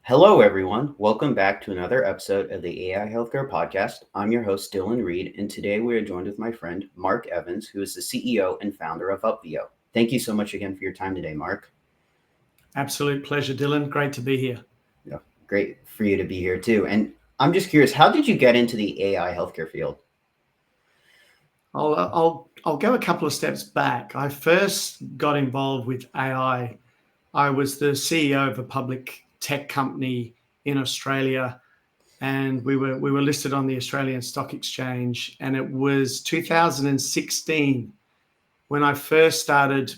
Hello, everyone. Welcome back to another episode of the AI Healthcare Podcast. I'm your host, Dylan Reed, and today we are joined with my friend, Mark Evans, who is the CEO and founder of Upvio. Thank you so much again for your time today, Mark. Absolute pleasure, Dylan. Great to be here. Yeah, great for you to be here too. And I'm just curious, how did you get into the AI healthcare field? I'll go a couple of steps back. I first got involved with AI. I was the CEO of a public tech company in Australia, and we were listed on the Australian Stock Exchange. And it was 2016 when I first started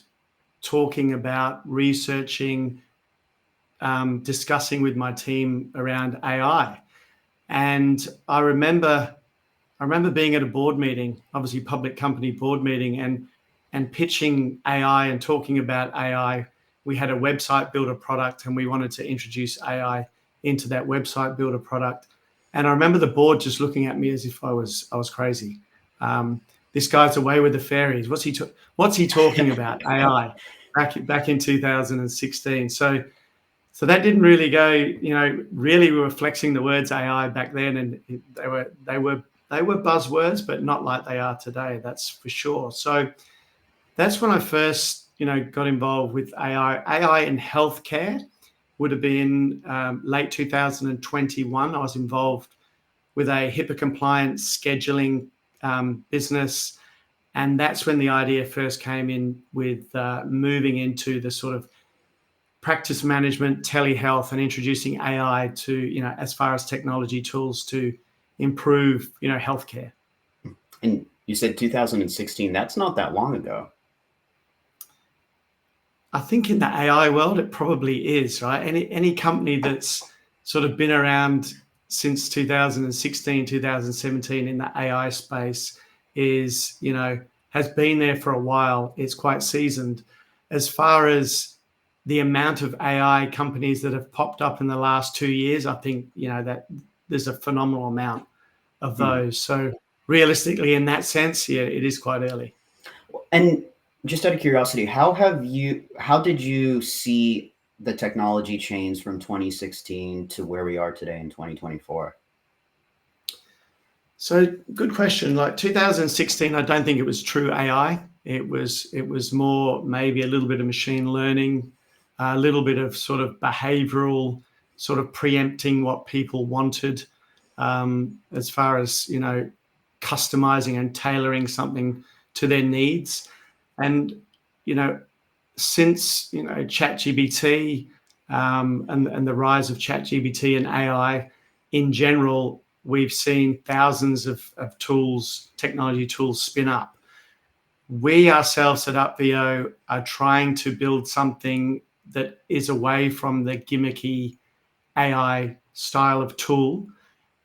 talking about researching, discussing with my team around AI. And I remember being at a board meeting, obviously public company board meeting, and pitching AI and talking about AI. We had a website builder product, and we wanted to introduce AI into that website builder product. And I remember the board just looking at me as if I was crazy. This guy's away with the fairies. What's he talking about? AI back in 2016. So that didn't really go. Really we were flexing the words AI back then, and they were buzzwords, but not like they are today. That's for sure. So that's when I first, got involved with AI. AI in healthcare would have been late 2021. I was involved with a HIPAA compliant scheduling business, and that's when the idea first came in with moving into the sort of practice management, telehealth, and introducing AI to, as far as technology tools to improve, healthcare. And you said 2016. That's not that long ago. I think in the AI world, it probably is, right? Any company that's sort of been around since 2016, 2017 in the AI space is, has been there for a while. It's quite seasoned. As far as the amount of AI companies that have popped up in the last 2 years, I think, that there's a phenomenal amount of those. So realistically, in that sense, yeah, it is quite early. And just out of curiosity, how did you see the technology change from 2016 to where we are today in 2024? So good question. Like 2016, I don't think it was true AI. It was more maybe a little bit of machine learning, a little bit of sort of behavioral, sort of preempting what people wanted, as far as customizing and tailoring something to their needs. And since ChatGPT, and the rise of ChatGPT and AI in general, we've seen thousands of tools, technology tools spin up. We ourselves at Upvio are trying to build something that is away from the gimmicky AI style of tool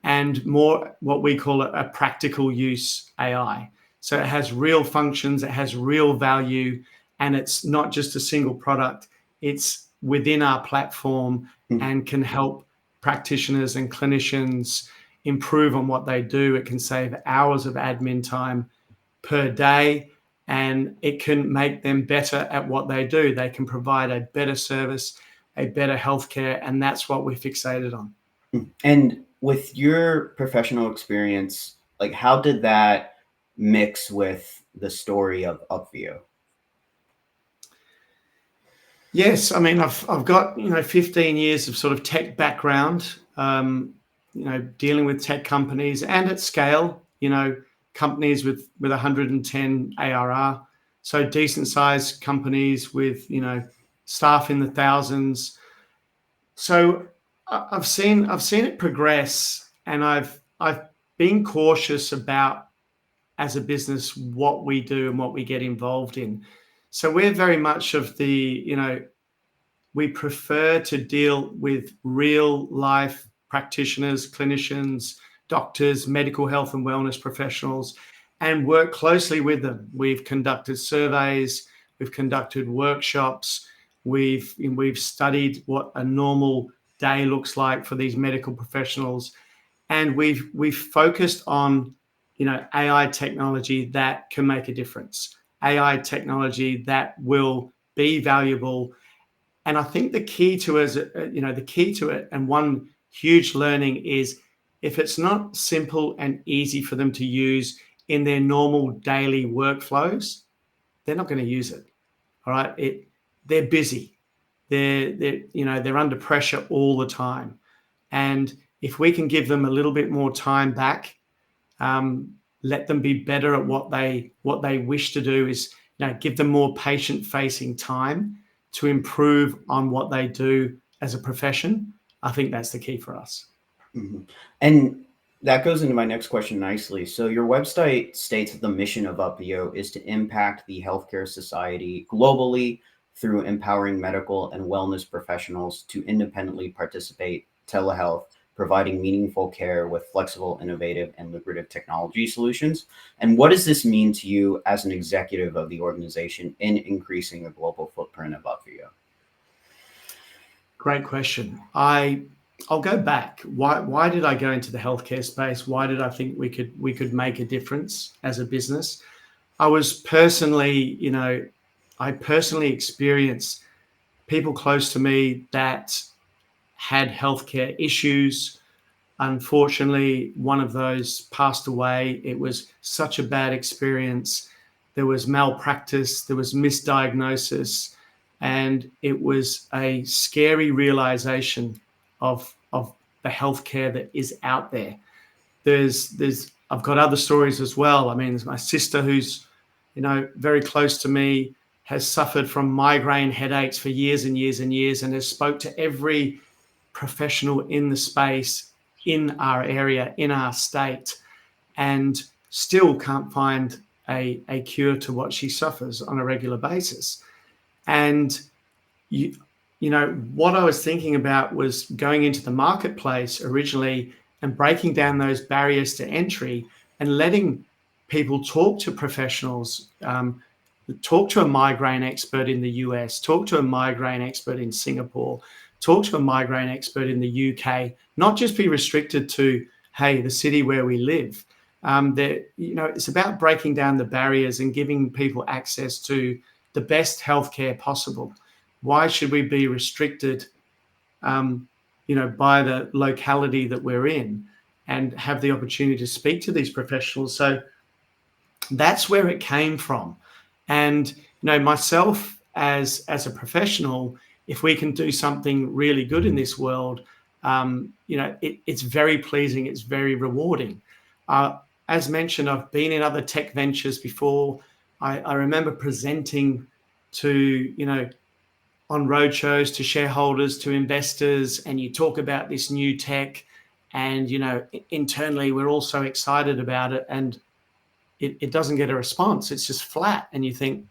and more what we call a practical use AI. So it has real functions, it has real value, and it's not just a single product. It's within our platform and can help practitioners and clinicians improve on what they do. It can save hours of admin time per day, and it can make them better at what they do. They can provide a better service, a better healthcare, and that's what we're fixated on. And with your professional experience, like how did that mix with the story of Upvio? Yes, I mean I've got 15 years of sort of tech background, dealing with tech companies and at scale, companies with 110 ARR, so decent sized companies with staff in the thousands. So I've seen it progress, and I've been cautious about, as a business, what we do and what we get involved in. So we're very much of the, we prefer to deal with real life practitioners, clinicians, doctors, medical health and wellness professionals, and work closely with them. We've conducted surveys, we've conducted workshops, we've studied what a normal day looks like for these medical professionals, and we've focused on AI technology that can make a difference, AI technology that will be valuable And I think the key to it, and one huge learning is, if it's not simple and easy for them to use in their normal daily workflows, they're not going to use it. All right. They're busy. They're under pressure all the time. And if we can give them a little bit more time back, let them be better at what they wish to do, is give them more patient-facing time to improve on what they do as a profession. I think that's the key for us. Mm-hmm. And that goes into my next question nicely. So your website states that the mission of Upvio is to impact the healthcare society globally through empowering medical and wellness professionals to independently participate telehealth, providing meaningful care with flexible, innovative, and lucrative technology solutions. And what does this mean to you as an executive of the organization in increasing the global footprint of Upvio? Great question. I'll go back. Why did I go into the healthcare space? Why did I think we could make a difference as a business? I personally experienced people close to me that had healthcare issues. Unfortunately, one of those passed away. It was such a bad experience. There was malpractice, there was misdiagnosis, and it was a scary realization of the healthcare that is out there. I've got other stories as well. I mean, there's my sister who's, very close to me, has suffered from migraine headaches for years and years and years, and has spoke to every professional in the space, in our area, in our state, and still can't find a cure to what she suffers on a regular basis. And what I was thinking about was going into the marketplace originally and breaking down those barriers to entry and letting people talk to professionals, talk to a migraine expert in the US, talk to a migraine expert in Singapore, talk to a migraine expert in the UK, not just be restricted to, hey, the city where we live. It's about breaking down the barriers and giving people access to the best healthcare possible. Why should we be restricted, by the locality that we're in, and have the opportunity to speak to these professionals? So that's where it came from. And myself as a professional, if we can do something really good in this world, it's very pleasing. It's very rewarding. As mentioned, I've been in other tech ventures before. I remember presenting to, on roadshows to shareholders, to investors, and you talk about this new tech, and, internally we're all so excited about it, and it doesn't get a response. It's just flat. And you think,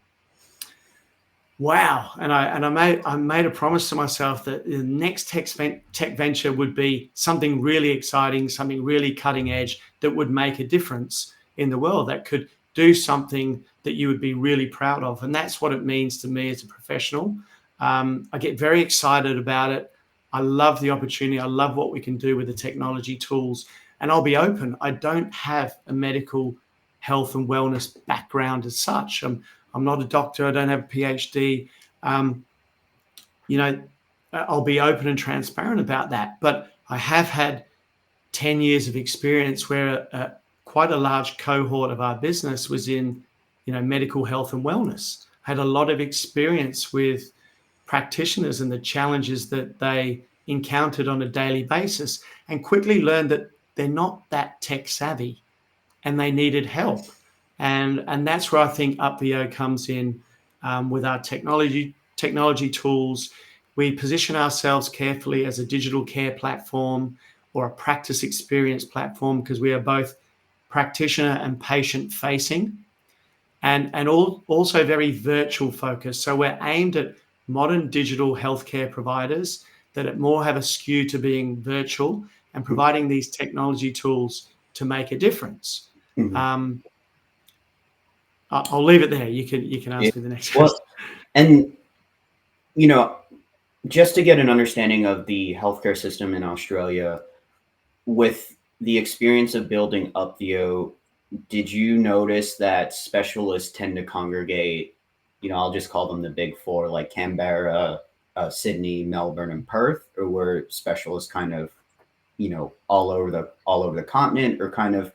wow. And I made a promise to myself that the next tech venture would be something really exciting, something really cutting edge that would make a difference in the world, that could do something that you would be really proud of. And that's what it means to me as a professional. I get very excited about it. I love the opportunity. I love what we can do with the technology tools. And I'll be open. I don't have a medical health and wellness background as such. I'm not a doctor. I don't have a PhD. I'll be open and transparent about that. But I have had 10 years of experience where quite a large cohort of our business was in, medical health and wellness. Had a lot of experience with practitioners and the challenges that they encountered on a daily basis, and quickly learned that they're not that tech savvy and they needed help. And that's where I think Upvio comes in, with our technology tools. We position ourselves carefully as a digital care platform or a practice experience platform, because we are both practitioner and patient facing, and also very virtual focused. So we're aimed at modern digital healthcare providers that more have a skew to being virtual and providing these technology tools to make a difference. Mm-hmm. I'll leave it there. You can ask me the next question. And just to get an understanding of the healthcare system in Australia, with the experience of building Upvio, did you notice that specialists tend to congregate? I'll just call them the big four, like Canberra, Sydney, Melbourne, and Perth, or were specialists kind of, all over the continent, or kind of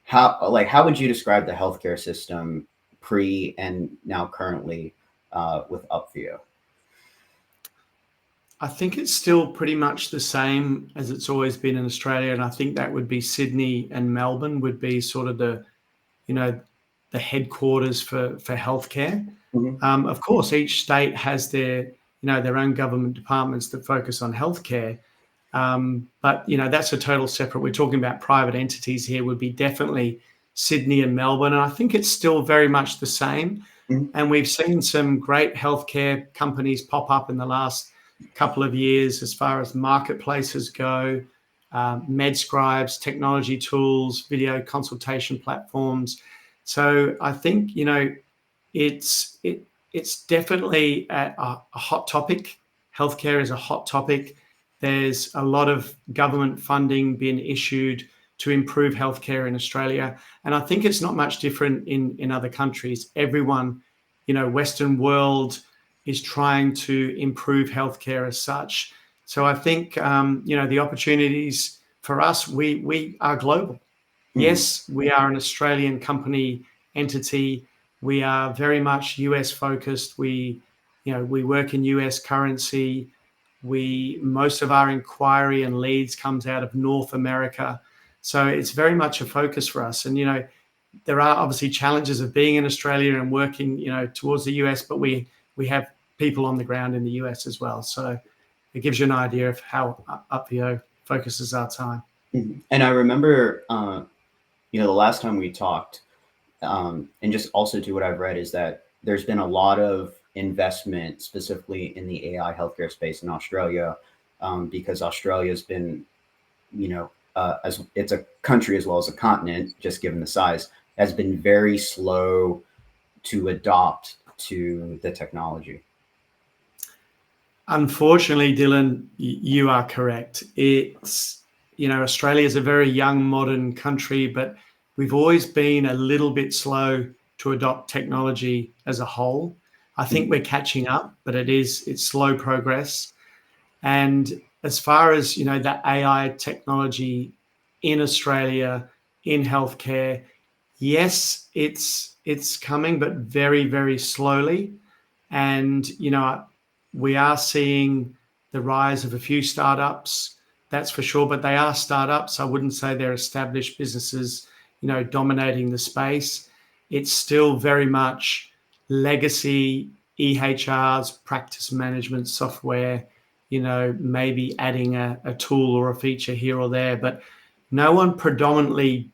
how would you describe the healthcare system pre and now currently with Upvio? I think it's still pretty much the same as it's always been in Australia, and I think that would be Sydney and Melbourne would be sort of the the headquarters for healthcare. Mhm. Of course, each state has their own government departments that focus on healthcare, but that's a total separate. We're talking about private entities here. Would be definitely Sydney and Melbourne, and I think it's still very much the same. Mhm. And we've seen some great healthcare companies pop up in the last couple of years as far as marketplaces go, med scribes, technology tools, video consultation platforms. So I think it's it's definitely a hot topic. Healthcare is a hot topic. There's a lot of government funding being issued to improve healthcare in Australia, and I think it's not much different in other countries. Everyone, Western world is trying to improve healthcare as such. So I think the opportunities for us, we are global. Mhm. Yes, we are an Australian company entity. We are very much US focused. We work in US currency. Most of our inquiry and leads comes out of North America. So it's very much a focus for us. And there are obviously challenges of being in Australia and working towards the US, but we have people on the ground in the US as well. So it gives you an idea of how Upvio focuses our time. Mhm. And I remember, the last time we talked, and just also to what I've read is that there's been a lot of investment specifically in the AI healthcare space in Australia, because Australia's been, as it's a country as well as a continent, just given the size, has been very slow to adopt to the technology. Unfortunately, Dylan, you are correct. Australia is a very young, modern country, but we've always been a little bit slow to adopt technology as a whole. I think we're catching up, but it's slow progress. And as far as the AI technology in Australia in healthcare, yes, it's coming, but very, very slowly. And we are seeing the rise of a few startups, that's for sure, but they are startups. I wouldn't say they're established businesses dominating the space. It's still very much legacy EHRs, practice management software, maybe adding a tool or a feature here or there, but no one predominantly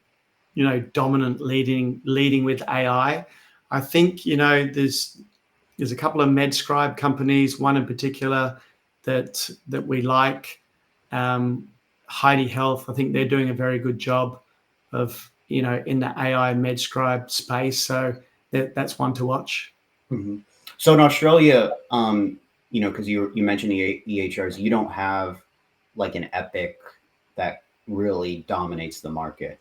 dominant leading with AI. I think there's a couple of med scribe companies, one in particular that we like, Heidi Health. I think they're doing a very good job of in the AI med scribe space. So that's one to watch. Mhm. So in Australia, because you mentioned the EHRs, you don't have like an Epic that really dominates the market.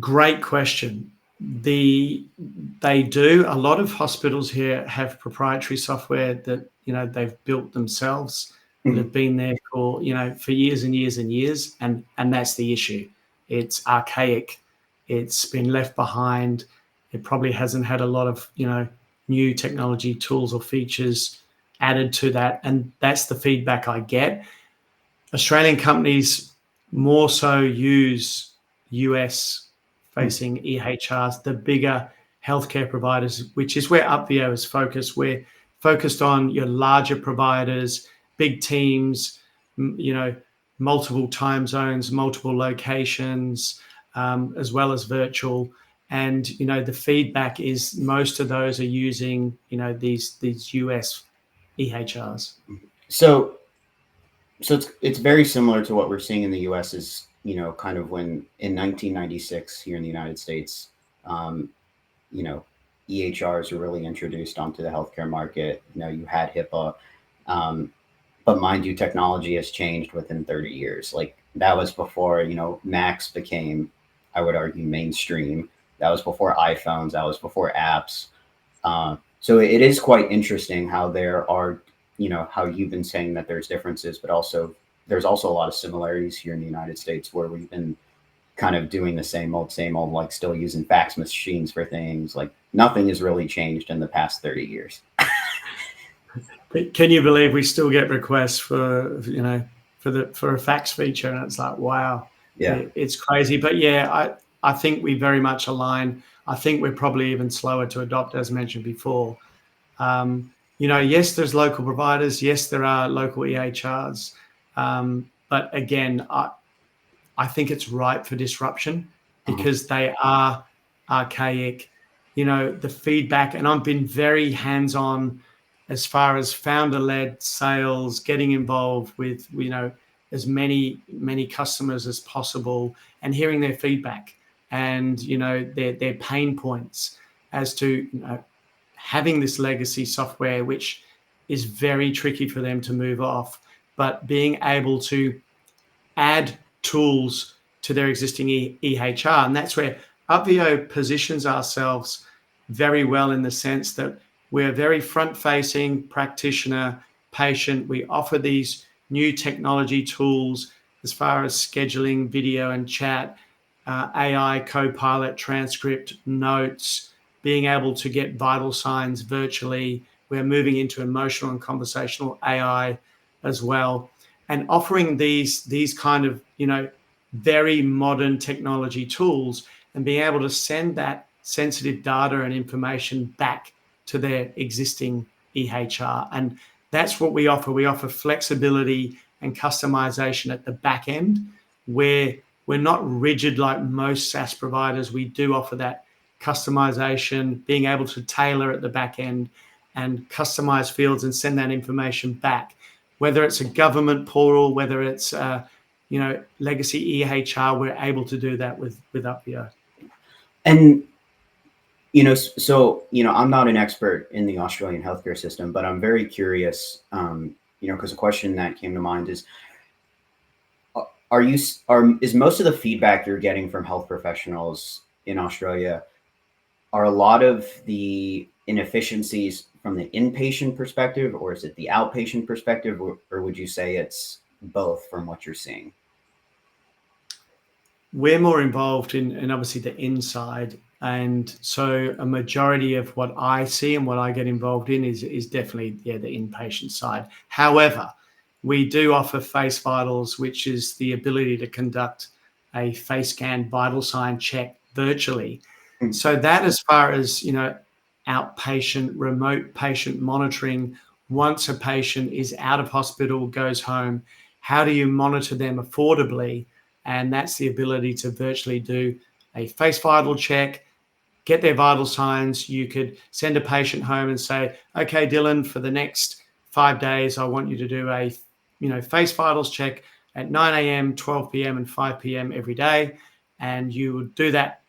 Great question. They do. A lot of hospitals here have proprietary software that they've built themselves that Mhm. have been there for for years and years and years, and that's the issue. It's archaic. It's been left behind. It probably hasn't had a lot of new technology tools or features added to that, and that's the feedback I get. Australian companies more so use US facing EHRs, the bigger healthcare providers, which is where Upvio is focused. We're focused on your larger providers, big teams, multiple time zones, multiple locations, as well as virtual. And the feedback is most of those are using these US EHRs. So it's very similar to what we're seeing in the U.S. is kind of when in 1996 here in the United States, um, you know EHRs were really introduced onto the healthcare market. You had HIPAA, um, but mind you, technology has changed within 30 years. Like that was before Macs became, I would argue, mainstream. That was before iPhones. That was before apps. So it is quite interesting how there are, how you've been saying that there's differences, but also there's also a lot of similarities here in the United States where we've been kind of doing the same old, like still using fax machines for things. Like nothing has really changed in the past 30 years. Can you believe we still get requests for for a fax feature? And it's like, wow, Yeah. it's crazy. But yeah, I think we very much align. I think we're probably even slower to adopt, as mentioned before. Yes, there's local providers. Yes, there are local EHRs. But again, I think it's ripe for disruption Uh-huh. because they are archaic. The feedback, and I've been very hands-on as far as founder-led sales, getting involved with, as many customers as possible and hearing their feedback and, their pain points as to, having this legacy software, which is very tricky for them to move off, but being able to add tools to their existing EHR. And that's where Upvio positions ourselves very well in the sense that we're very front-facing, practitioner, patient. We offer these new technology tools as far as scheduling, video and chat, AI, co-pilot, transcript, notes, being able to get vital signs virtually. We're moving into emotional and conversational AI as well, and offering these kind of very modern technology tools and being able to send that sensitive data and information back to their existing EHR. And that's what we offer. We offer flexibility and customization at the back end, where we're not rigid like most SaaS providers. We do offer that customization, being able to tailor at the back end and customize fields and send that information back. Whether it's a government portal, whether it's legacy EHR, we're able to do that with Upvio. And so I'm not an expert in the Australian healthcare system, but I'm very curious. Because a question that came to mind is, is most of the feedback you're getting from health professionals in Australia, are a lot of the inefficiencies from the inpatient perspective, or is it the outpatient perspective, or would you say it's both from what you're seeing? We're more involved in obviously the inside. And so a majority of what I see and what I get involved in is definitely, the inpatient side. However, we do offer face vitals, which is the ability to conduct a face scan vital sign check virtually. Mm. So that, as far as, outpatient, remote patient monitoring, once a patient is out of hospital, goes home, how do you monitor them affordably? And that's the ability to virtually do a face vital check, get their vital signs. You could send a patient home and say, okay, Dylan, for the next 5 days, I want you to do a face vitals check at 9 a.m., 12 p.m., and 5 p.m. every day. And you would do that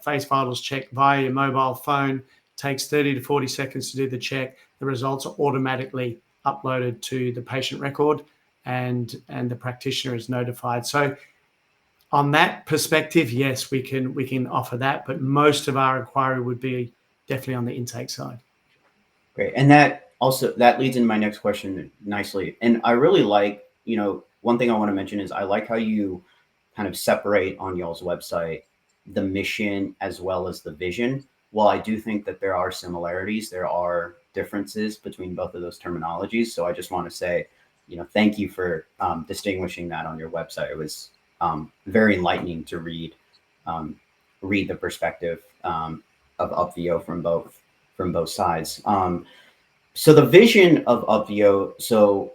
face vitals check via your mobile phone. It takes 30 to 40 seconds to do the check. The results are automatically uploaded to the patient record, and the practitioner is notified. So on that perspective, yes, we can offer that, but most of our inquiry would be definitely on the intake side. Great. And that leads into my next question nicely. And I really like, one thing I want to mention is I like how you kind of separate on y'all's website the mission as well as the vision. While I do think that there are similarities, there are differences between both of those terminologies. So I just want to say, thank you for distinguishing that on your website. It was very enlightening to read the perspective of Upvio from both sides. So the vision of Upvio. So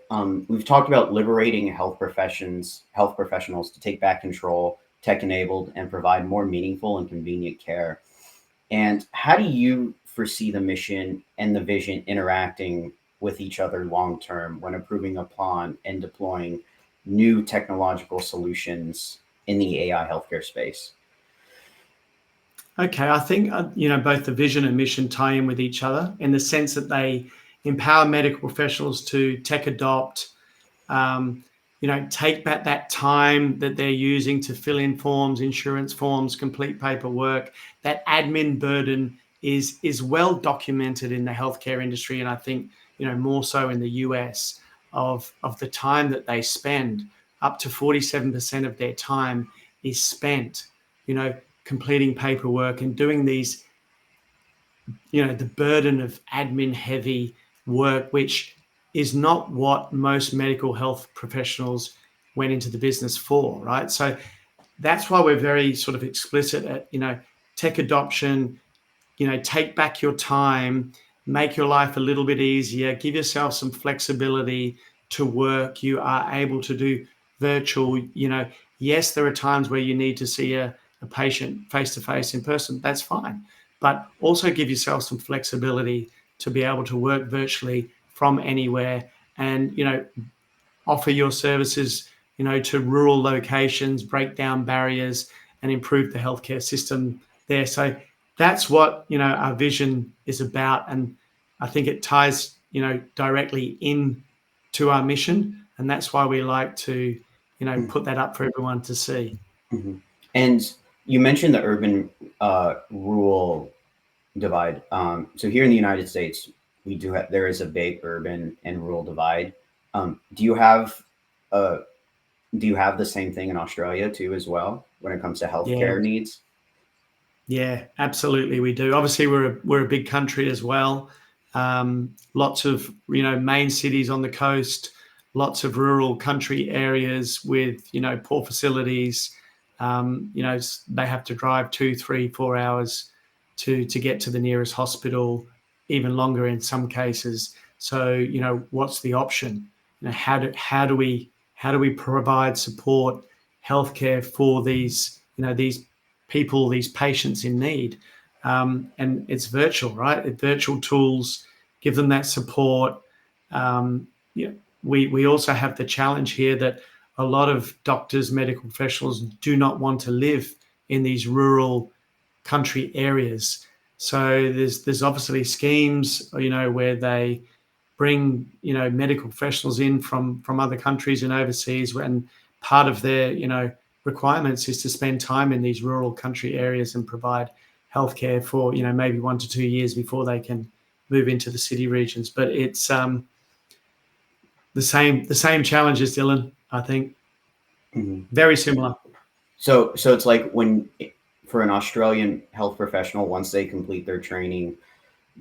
we've talked about liberating health professionals to take back control, tech-enabled, and provide more meaningful and convenient care. And how do you foresee the mission and the vision interacting with each other long term when improving upon and deploying new technological solutions in the AI healthcare space? Okay, I think both the vision and mission tie in with each other in the sense that they empower medical professionals to tech adopt, take back that time that they're using to fill in forms, insurance forms, complete paperwork, that admin burden is well documented in the healthcare industry, and I think more so in the US, of the time that they spend. Up to 47% of their time is spent, completing paperwork and doing these, the burden of admin heavy work, which is not what most medical health professionals went into the business for, right? So that's why we're very sort of explicit at, tech adoption, take back your time, make your life a little bit easier, give yourself some flexibility to work. You are able to do virtual, yes, there are times where you need to see a patient face-to-face in person. That's fine. But also give yourself some flexibility to be able to work virtually from anywhere and, offer your services, to rural locations, break down barriers and improve the healthcare system there. So that's what, our vision is about. And I think it ties, directly in to our mission. And that's why we like to, put that up for everyone to see. Mm-hmm. And you mentioned the urban rural divide. So here in the United States, there is a big urban and rural divide. Do you have the same thing in Australia too, as well, when it comes to healthcare needs? Yeah, absolutely, we do. Obviously, we're a big country as well. Lots of main cities on the coast, lots of rural country areas with poor facilities. They have to drive 2, 3, 4 hours to get to the nearest hospital, even longer in some cases. So what's the option? How do we provide support, healthcare for these these people, these patients in need? And it's virtual, right? Virtual tools give them that support. We also have the challenge here that a lot of doctors, medical professionals do not want to live in these rural country areas. So there's obviously schemes, where they bring medical professionals in from other countries and overseas, and part of their requirements is to spend time in these rural country areas and provide healthcare for maybe 1 to 2 years before they can move into the city regions. But it's the same challenges, Dylan. I think very similar. So it's like for an Australian health professional, once they complete their training,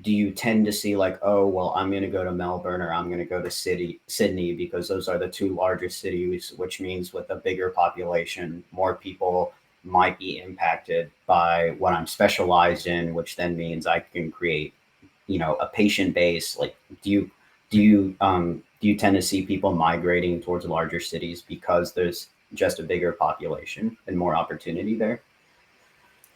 do you tend to see like, oh, well, I'm going to go to Melbourne or I'm going to go to Sydney because those are the two largest cities, which means with a bigger population, more people might be impacted by what I'm specialized in, which then means I can create, a patient base. Like, do you tend to see people migrating towards larger cities because there's just a bigger population and more opportunity there?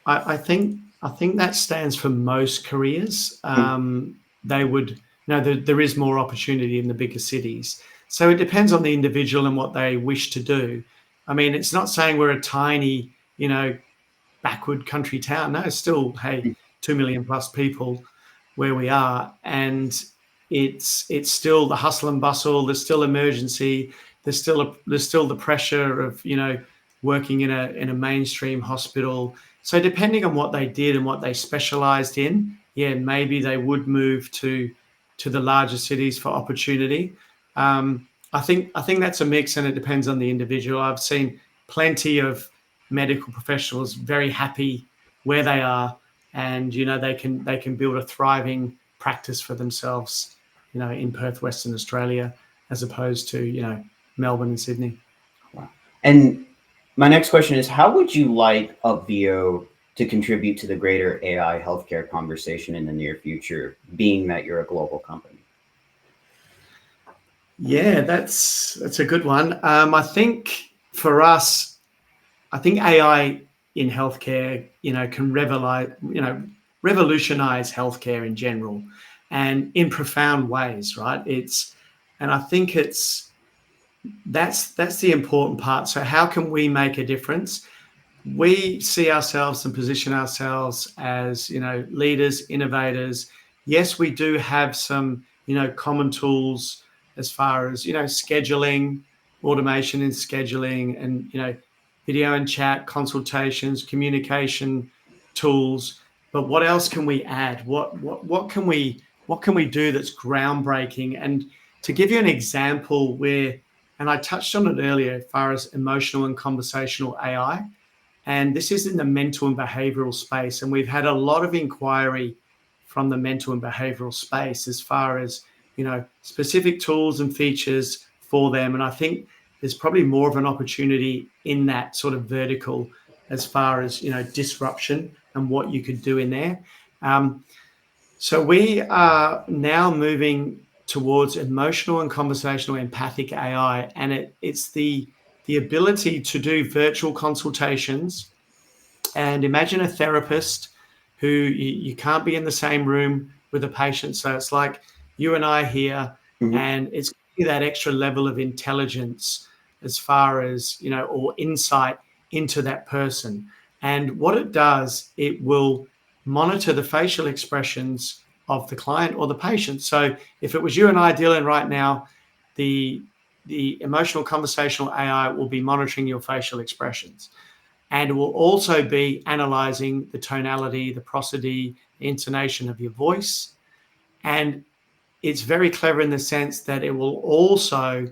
I think that stands for most careers. They would there is more opportunity in the bigger cities. So it depends on the individual and what they wish to do. I mean, it's not saying we're a tiny, backward country town. No, it's still, hey, 2 million plus people where we are, and it's still the hustle and bustle. There's still emergency. There's still the pressure of working in a mainstream hospital. So depending on what they did and what they specialized in, yeah, maybe they would move to the larger cities for opportunity. I think that's a mix, and it depends on the individual. I've seen plenty of medical professionals very happy where they are, and they can build a thriving practice for themselves, in Perth, Western Australia, as opposed to Melbourne and Sydney. Wow. And my next question is, how would you like Upvio to contribute to the greater AI healthcare conversation in the near future, being that you're a global company? Yeah, that's a good one. I think for us, I think AI in healthcare, can revolutionize healthcare in general, and in profound ways, right? And I think that's the important part. So how can we make a difference? We see ourselves and position ourselves as leaders, innovators. Yes, we do have some common tools as far as scheduling, automation in scheduling, and video and chat, consultations, communication tools. but what else can we add? What can we do that's groundbreaking? And to give you an example where, and I touched on it earlier, as far as emotional and conversational AI, and this is in the mental and behavioral space, and we've had a lot of inquiry from the mental and behavioral space as far as, specific tools and features for them. And I think there's probably more of an opportunity in that sort of vertical as far as, disruption and what you could do in there. So we are now moving towards emotional and conversational empathic AI, and it's the ability to do virtual consultations. And imagine a therapist who you can't be in the same room with a patient. So it's like you and I here, and it's that extra level of intelligence as far as, or insight into that person. And what it does, it will monitor the facial expressions of the client or the patient. So if it was you and I dealing right now, the emotional conversational AI will be monitoring your facial expressions. And it will also be analyzing the tonality, the prosody, the intonation of your voice. And it's very clever in the sense that it will also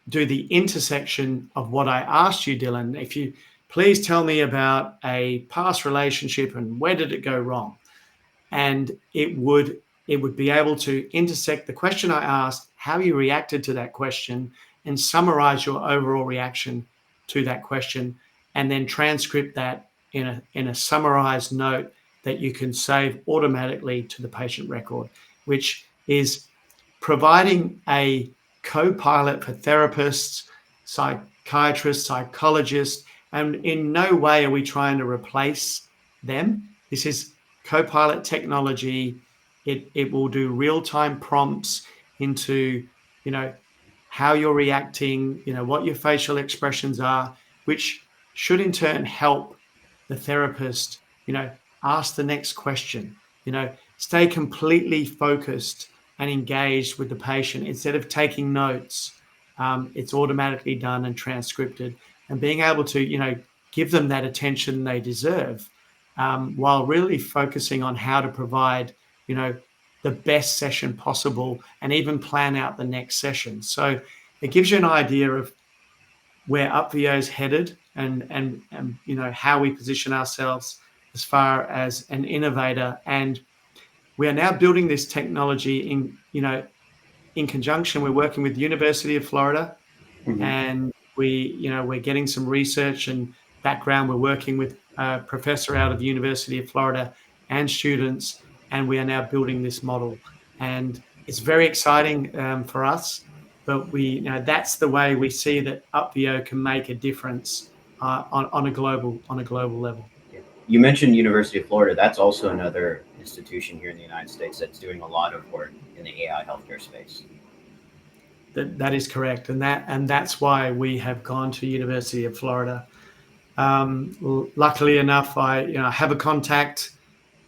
do the intersection of what I asked you, Dylan. If you please tell me about a past relationship and where did it go wrong? And it would be able to intersect the question I asked, how you reacted to that question, and summarize your overall reaction to that question, and then transcript that in a summarized note that you can save automatically to the patient record, which is providing a co-pilot for therapists, psychiatrists, psychologists, and in no way are we trying to replace them. This is co-pilot technology. It will do real-time prompts into, how you're reacting, what your facial expressions are, which should in turn help the therapist, ask the next question, stay completely focused and engaged with the patient instead of taking notes. It's automatically done and transcribed, and being able to, give them that attention they deserve, while really focusing on how to provide, the best session possible, and even plan out the next session. So it gives you an idea of where Upvio is headed, and how we position ourselves as far as an innovator. And we are now building this technology in conjunction. We're working with the University of Florida, and we're getting some research and background. We're working with a professor out of the University of Florida and students, and we are now building this model. And it's very exciting for us, but that's the way we see that Upvio can make a difference on a global level. You mentioned University of Florida. That's also another institution here in the United States that's doing a lot of work in the AI healthcare space. That is correct, and that's why we have gone to University of Florida. Luckily enough, I have a contact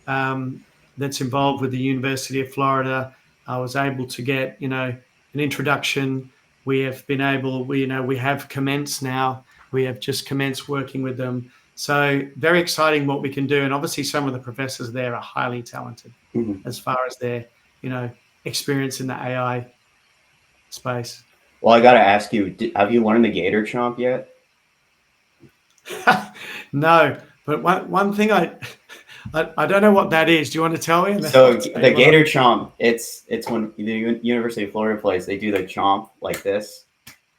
that's involved with the University of Florida. I was able to get an introduction. We have been able, we have commenced now. We have just commenced working with them. So very exciting what we can do, and obviously some of the professors there are highly talented as far as their experience in the AI space. Well, I got to ask you, have you learned the Gator Chomp yet? No, but one thing I don't know what that is. Do you want to tell me? So the Gator Chomp, it's when the University of Florida plays, they do the chomp like this.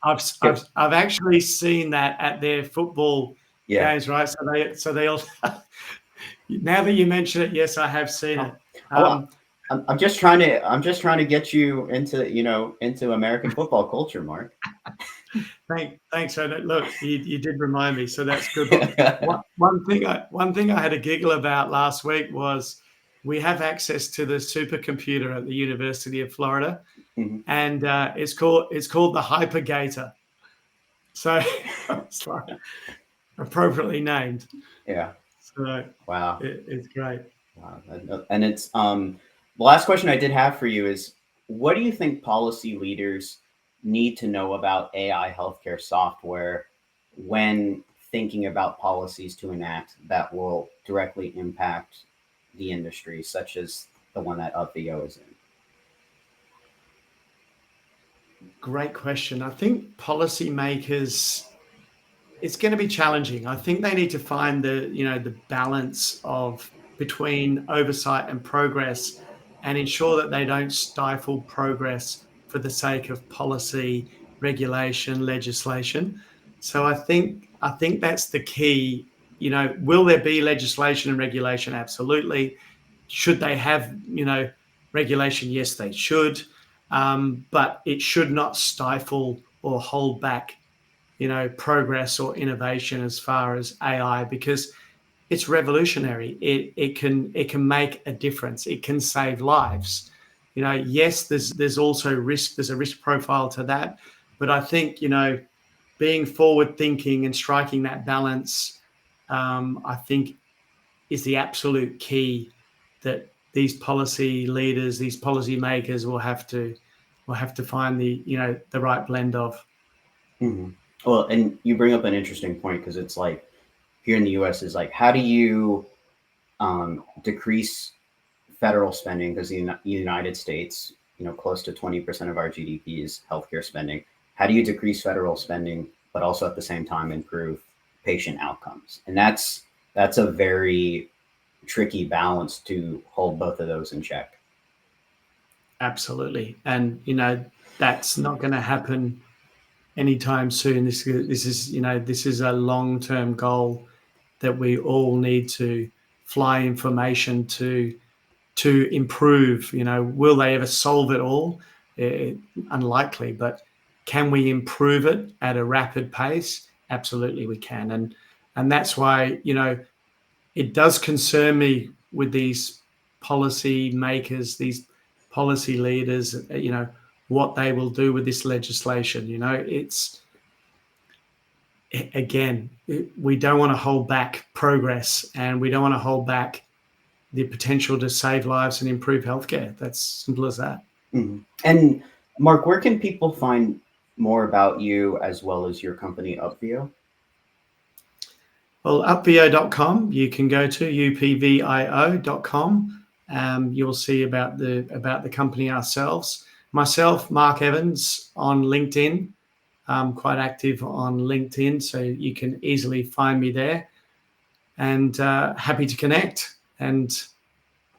I've actually seen that at their football games, right? So they all. Now that you mention it, yes, I have seen it. I'm just trying to get you into American football culture, Mark. Thanks. Look, you did remind me, so that's good. One thing I had a giggle about last week was we have access to the supercomputer at the University of Florida, and it's called the Hypergator. So it's like appropriately named. Yeah. So wow, it's great. Wow, and it's the last question I did have for you is, what do you think policy leaders need to know about AI healthcare software when thinking about policies to enact that will directly impact the industry, such as the one that Upvio is in? Great question. I think policymakers, it's going to be challenging. I think they need to find the balance of between oversight and progress, and ensure that they don't stifle progress for the sake of policy, regulation, legislation. So I think that's the key. Will there be legislation and regulation? Absolutely. Should they have regulation? Yes, they should. But it should not stifle or hold back progress or innovation as far as AI, because it's revolutionary. It can make a difference. It can save lives. Yes, there's also risk. There's a risk profile to that, but I think being forward thinking and striking that balance, I think, is the absolute key that these policy leaders, these policy makers will have to find the right blend of. Mm-hmm. Well, and you bring up an interesting point, because it's like here in the US is like, how do you decrease federal spending? Because the United States, close to 20% of our GDP is healthcare spending. How do you decrease federal spending, but also at the same time improve patient outcomes? And that's a very tricky balance to hold both of those in check. Absolutely. And that's not going to happen anytime soon. This is a long-term goal that we all need to fly information to improve. Will they ever solve it all? Unlikely, but can we improve it at a rapid pace? Absolutely we can. And that's why it does concern me with these policy makers, these policy leaders, what they will do with this legislation. It's, again, we don't want to hold back progress, and we don't want to hold back the potential to save lives and improve healthcare. That's simple as that. Mm-hmm. And Mark, where can people find more about you as well as your company, Upvio? Well, upvio.com, you can go to upvio.com. You'll see about the company ourselves. Myself, Mark Evans, on LinkedIn. I'm quite active on LinkedIn, so you can easily find me there. And happy to connect. And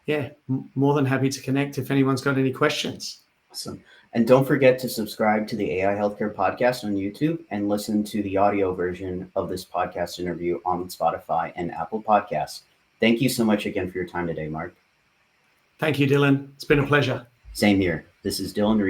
yeah, more than happy to connect if anyone's got any questions. Awesome. And don't forget to subscribe to the AI Healthcare Podcast on YouTube, and listen to the audio version of this podcast interview on Spotify and Apple Podcasts. Thank you so much again for your time today, Mark. Thank you, Dylan. It's been a pleasure. Same here. This is Dylan Reed.